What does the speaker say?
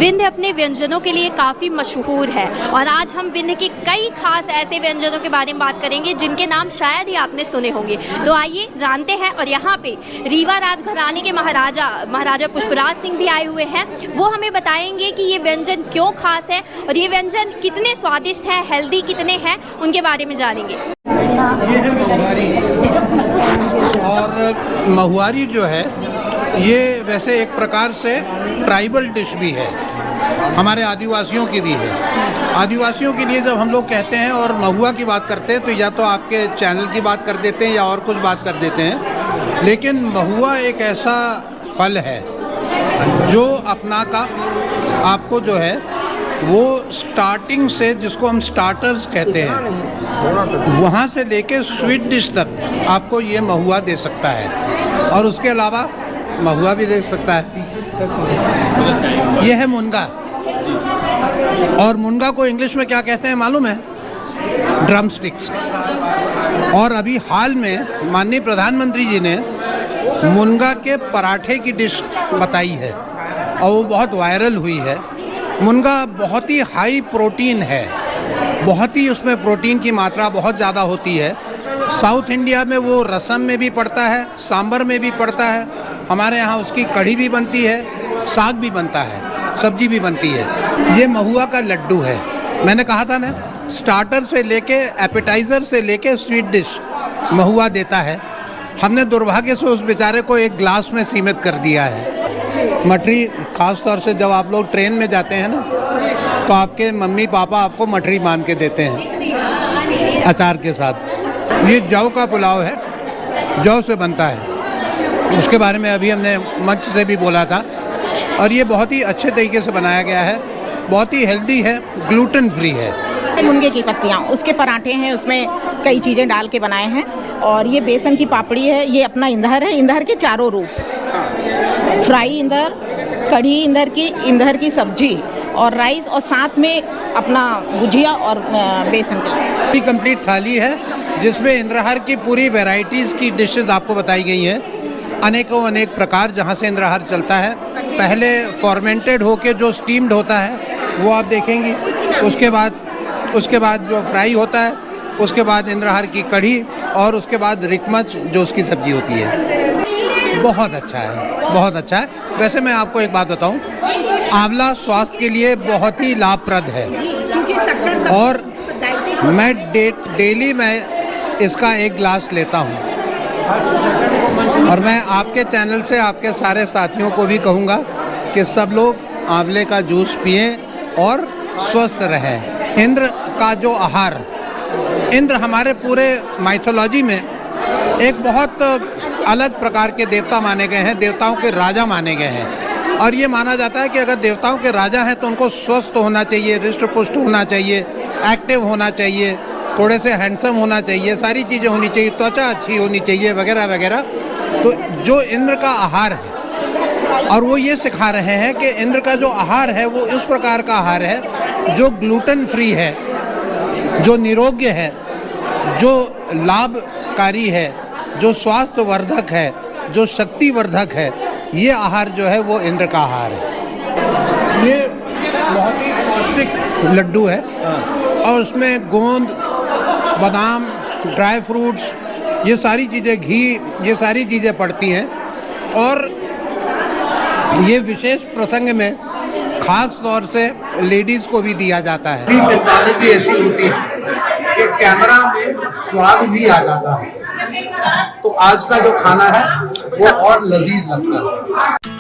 विंध्य अपने व्यंजनों के लिए काफ़ी मशहूर है और आज हम विंध्य के कई खास ऐसे व्यंजनों के बारे में बात करेंगे जिनके नाम शायद ही आपने सुने होंगे। तो आइए जानते हैं। और यहाँ पे रीवा राजघराने के महाराजा पुष्पराज सिंह भी आए हुए हैं। वो हमें बताएंगे कि ये व्यंजन क्यों खास है और ये व्यंजन कितने स्वादिष्ट है, हेल्दी कितने हैं, उनके बारे में जानेंगे। ये है महुआरी। और महुआरी जो है ये वैसे एक प्रकार से ट्राइबल डिश भी है, हमारे आदिवासियों की भी है। आदिवासियों के लिए जब हम लोग कहते हैं और महुआ की बात करते हैं तो या तो आपके चैनल की बात कर देते हैं या और कुछ बात कर देते हैं, लेकिन महुआ एक ऐसा फल है जो अपना का आपको जो है वो स्टार्टिंग से, जिसको हम स्टार्टर्स कहते हैं, वहाँ से लेके स्वीट डिश तक आपको ये महुआ दे सकता है। और उसके अलावा महुआ भी दे सकता है। ये है मुनगा। और मुनगा को इंग्लिश में क्या कहते हैं मालूम है? Drum sticks. और अभी हाल में माननीय प्रधानमंत्री जी ने मुनगा के पराठे की डिश बताई है और वो बहुत वायरल हुई है। मुनगा बहुत ही हाई प्रोटीन है, बहुत ही उसमें प्रोटीन की मात्रा बहुत ज़्यादा होती है। साउथ इंडिया में वो रसम में भी पड़ता है, सांभर में भी पड़ता है। हमारे यहाँ उसकी कढ़ी भी बनती है, साग भी बनता है, सब्जी भी बनती है। ये महुआ का लड्डू है। मैंने कहा था ना, स्टार्टर से लेके एपेटाइज़र से लेके स्वीट डिश महुआ देता है। हमने दुर्भाग्य से उस बेचारे को एक ग्लास में सीमित कर दिया है। मठरी, ख़ास तौर से जब आप लोग ट्रेन में जाते हैं ना, तो आपके मम्मी पापा आपको मठरी मान के देते हैं अचार के साथ। ये जौ का पुलाव है, जौ से बनता है। उसके बारे में अभी हमने मंच से भी बोला था। और ये बहुत ही अच्छे तरीके से बनाया गया है, बहुत ही हेल्दी है, ग्लूटेन फ्री है। मुनगे की पत्तियाँ, उसके पराठे हैं, उसमें कई चीज़ें डाल के बनाए हैं। और ये बेसन की पापड़ी है, ये अपना इंदर है, इंदर के चारों रूप, फ्राई इंदर, कढ़ी इंदर की सब्जी और राइस, और साथ में अपना गुजिया और बेसन की कंप्लीट थाली है जिसमें इंद्रहार की पूरी वैरायटीज़ की डिशेस आपको बताई गई हैं। अनेकों अनेक प्रकार जहाँ से इंद्रहार चलता है। पहले फॉर्मेंटेड होके जो स्टीम्ड होता है वो आप देखेंगी, उसके बाद जो फ्राई होता है, उसके बाद इंद्रहार की कढ़ी और उसके बाद रिकमच जो उसकी सब्जी होती है। बहुत अच्छा है, बहुत अच्छा है। वैसे मैं आपको एक बात बताऊं, आंवला स्वास्थ्य के लिए बहुत ही लाभप्रद है और मैं डेली मैं इसका एक ग्लास लेता हूं। और मैं आपके चैनल से आपके सारे साथियों को भी कहूँगा कि सब लोग आंवले का जूस पिएं और स्वस्थ रहें। इंद्र का जो आहार, इंद्र हमारे पूरे माइथोलॉजी में एक बहुत अलग प्रकार के देवता माने गए हैं, देवताओं के राजा माने गए हैं। और ये माना जाता है कि अगर देवताओं के राजा हैं तो उनको स्वस्थ होना चाहिए, हृष्ट पुष्ट होना चाहिए, एक्टिव होना चाहिए, थोड़े से हैंडसम होना चाहिए, सारी चीज़ें होनी चाहिए, त्वचा अच्छी होनी चाहिए, वगैरह वगैरह। तो जो इंद्र का आहार है, और वो ये सिखा रहे हैं कि इंद्र का जो आहार है वो इस प्रकार का आहार है जो ग्लूटेन फ्री है, जो निरोग्य है, जो लाभकारी है, जो स्वास्थ्यवर्धक है, जो शक्तिवर्धक है। ये आहार जो है वो इंद्र का आहार है। ये बहुत ही पौष्टिक लड्डू है और उसमें गोंद, बादाम, ड्राई फ्रूट्स, ये सारी चीज़ें, घी, ये सारी चीज़ें पड़ती हैं। और ये विशेष प्रसंग में ख़ास तौर से लेडीज़ को भी दिया जाता है। टेक्नोलॉजी ऐसी होती है कि कैमरा में स्वाद भी आ जाता है, तो आज का जो खाना है वो और लजीज लगता है।